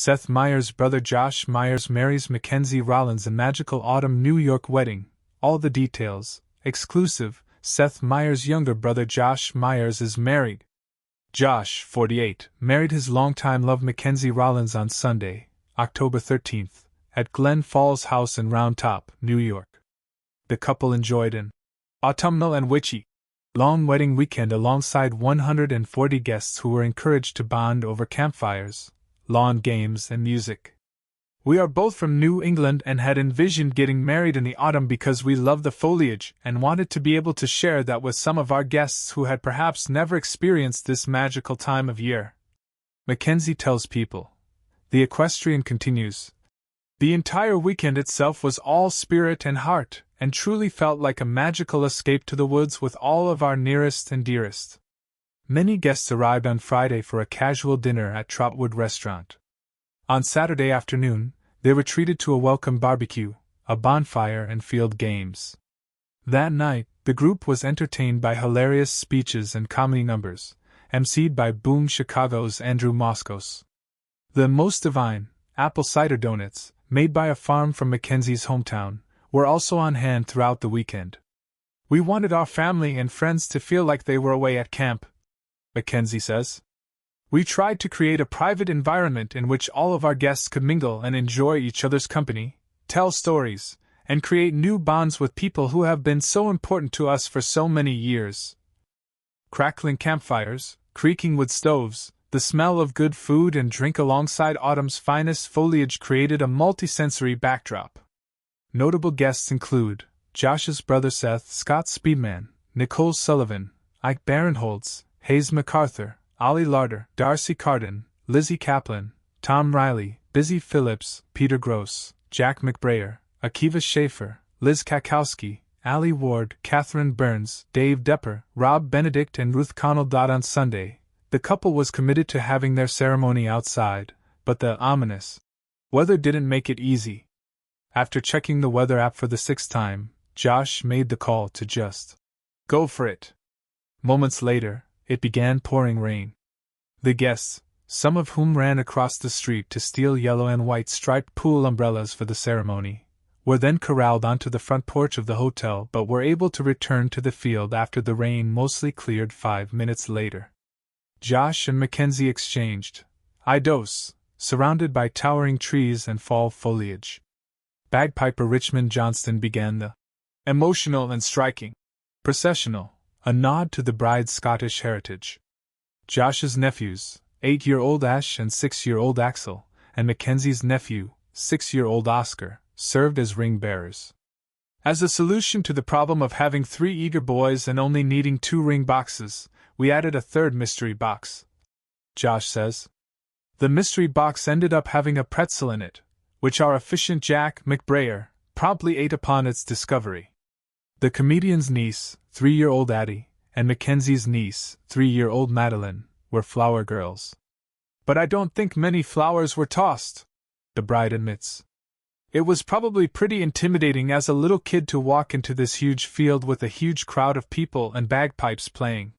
Seth Meyers' brother Josh Meyers marries McKenzie Rollins in magical autumn New York wedding. All the details. Exclusive. Seth Meyers' younger brother Josh Meyers is married. Josh, 48, married his longtime love McKenzie Rollins on Sunday, October 13th, at Glen Falls House in Round Top, New York. The couple enjoyed an autumnal and witchy long wedding weekend alongside 140 guests who were encouraged to bond over campfires, lawn games, and music. We are both from New England and had envisioned getting married in the autumn because we love the foliage and wanted to be able to share that with some of our guests who had perhaps never experienced this magical time of year. McKenzie tells People. The equestrian continues. The entire weekend itself was all spirit and heart, and truly felt like a magical escape to the woods with all of our nearest and dearest. Many guests arrived on Friday for a casual dinner at Trotwood Restaurant. On Saturday afternoon, they were treated to a welcome barbecue, a bonfire, and field games. That night, the group was entertained by hilarious speeches and comedy numbers, emceed by Boom Chicago's Andrew Moskos. The most divine apple cider donuts, made by a farm from McKenzie's hometown, were also on hand throughout the weekend. We wanted our family and friends to feel like they were away at camp, McKenzie says. We tried to create a private environment in which all of our guests could mingle and enjoy each other's company, tell stories, and create new bonds with people who have been so important to us for so many years. Crackling campfires, creaking wood stoves, the smell of good food and drink alongside autumn's finest foliage created a multisensory backdrop. Notable guests include Josh's brother Seth, Scott Speedman, Nicole Sullivan, Ike Barinholtz, Hayes MacArthur, Ollie Larder, Darcy Carden, Lizzie Kaplan, Tom Riley, Busy Phillips, Peter Gross, Jack McBrayer, Akiva Schaefer, Liz Kakowski, Allie Ward, Catherine Burns, Dave Depper, Rob Benedict, and Ruth Connell. On Sunday, the couple was committed to having their ceremony outside, but the ominous weather didn't make it easy. After checking the weather app for the 6th time, Josh made the call to just go for it. Moments later, it began pouring rain. The guests, some of whom ran across the street to steal yellow and white striped pool umbrellas for the ceremony, were then corralled onto the front porch of the hotel but were able to return to the field after the rain mostly cleared 5 minutes later. Josh and McKenzie exchanged I-dos, surrounded by towering trees and fall foliage. Bagpiper Richmond Johnston began the emotional and striking processional, a nod to the bride's Scottish heritage. Josh's nephews, 8-year-old Ash and 6-year-old Axel, and Mackenzie's nephew, 6-year-old Oscar, served as ring bearers. As a solution to the problem of having 3 eager boys and only needing 2 ring boxes, we added a third mystery box. Josh says. The mystery box ended up having a pretzel in it, which our efficient Jack McBrayer promptly ate upon its discovery. The comedian's niece, 3-year-old Addie, and Mackenzie's niece, 3-year-old Madeline, were flower girls. But I don't think many flowers were tossed, the bride admits. It was probably pretty intimidating as a little kid to walk into this huge field with a huge crowd of people and bagpipes playing.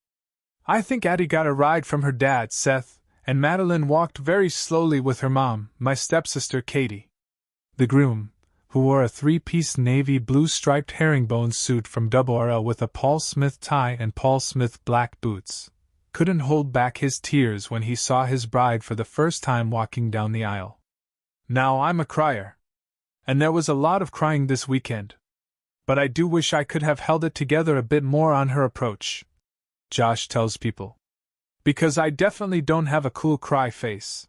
I think Addie got a ride from her dad, Seth, and Madeline walked very slowly with her mom, my stepsister Katie. The groom, who wore a 3-piece navy blue striped herringbone suit from RL with a Paul Smith tie and Paul Smith black boots, couldn't hold back his tears when he saw his bride for the first time walking down the aisle. Now I'm a crier. And there was a lot of crying this weekend. But I do wish I could have held it together a bit more on her approach, Josh tells People. Because I definitely don't have a cool cry face.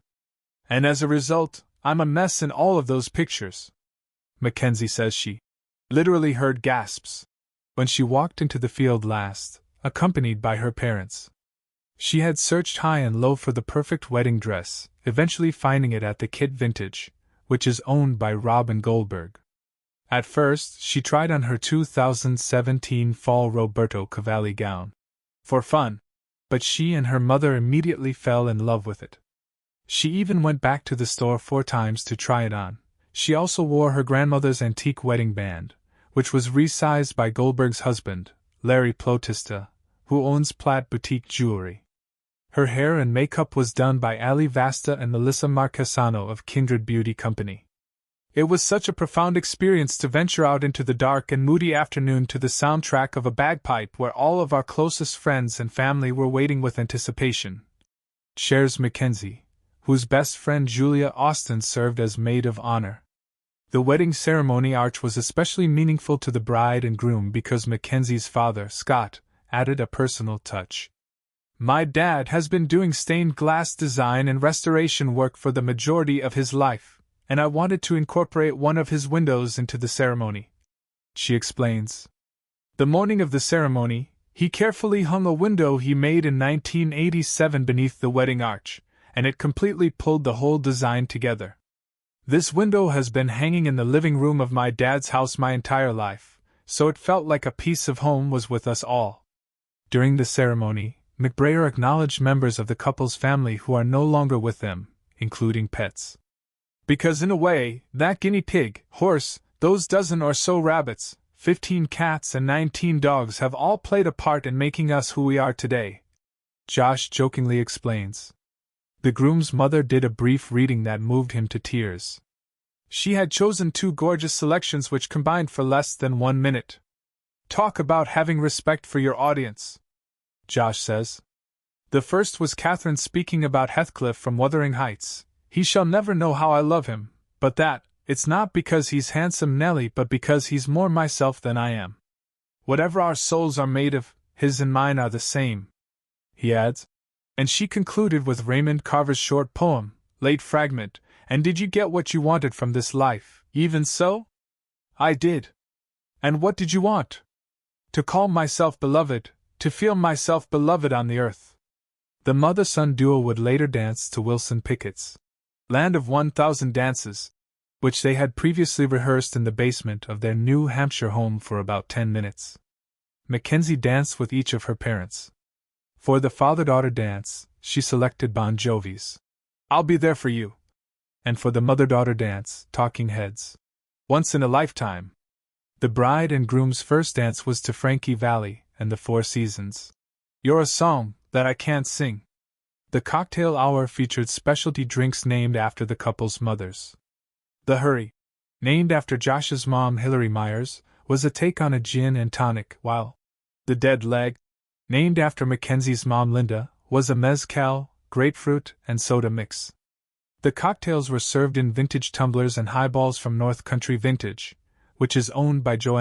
And as a result, I'm a mess in all of those pictures. McKenzie says she literally heard gasps when she walked into the field last, accompanied by her parents. She had searched high and low for the perfect wedding dress, eventually finding it at the Kit Vintage, which is owned by Robin Goldberg. At first, she tried on her 2017 fall Roberto Cavalli gown for fun, but she and her mother immediately fell in love with it. She even went back to the store 4 times to try it on. She also wore her grandmother's antique wedding band, which was resized by Goldberg's husband, Larry Plotista, who owns Platt Boutique Jewelry. Her hair and makeup was done by Ali Vasta and Melissa Marquesano of Kindred Beauty Company. It was such a profound experience to venture out into the dark and moody afternoon to the soundtrack of a bagpipe where all of our closest friends and family were waiting with anticipation. Shares McKenzie, whose best friend Julia Austin served as maid of honor. The wedding ceremony arch was especially meaningful to the bride and groom because Mackenzie's father, Scott, added a personal touch. My dad has been doing stained glass design and restoration work for the majority of his life, and I wanted to incorporate one of his windows into the ceremony, she explains. The morning of the ceremony, he carefully hung a window he made in 1987 beneath the wedding arch, and it completely pulled the whole design together. This window has been hanging in the living room of my dad's house my entire life, so it felt like a piece of home was with us all. During the ceremony, McBrayer acknowledged members of the couple's family who are no longer with them, including pets. Because in a way, that guinea pig, horse, those dozen or so rabbits, 15 cats and 19 dogs have all played a part in making us who we are today, Josh jokingly explains. The groom's mother did a brief reading that moved him to tears. She had chosen 2 gorgeous selections which combined for less than 1 minute. Talk about having respect for your audience, Josh says. The first was Catherine speaking about Heathcliff from Wuthering Heights. He shall never know how I love him, but that, it's not because he's handsome Nellie but because he's more myself than I am. Whatever our souls are made of, his and mine are the same, he adds. And she concluded with Raymond Carver's short poem, Late Fragment, and did you get what you wanted from this life, even so? I did. And what did you want? To call myself beloved, to feel myself beloved on the earth. The mother-son duo would later dance to Wilson Pickett's Land of 1,000 Dances, which they had previously rehearsed in the basement of their New Hampshire home for about 10 minutes. Mackenzie danced with each of her parents. For the father-daughter dance, she selected Bon Jovi's I'll Be There For You, and for the mother-daughter dance, Talking Heads' Once in a Lifetime. The bride and groom's first dance was to Frankie Valli and the Four Seasons' You're a Song That I Can't Sing. The cocktail hour featured specialty drinks named after the couple's mothers. The Hurry, named after Josh's mom Hilary Meyers, was a take on a gin and tonic, while the Dead Leg, named after Mackenzie's mom Linda, was a mezcal, grapefruit, and soda mix. The cocktails were served in vintage tumblers and highballs from North Country Vintage, which is owned by Joanne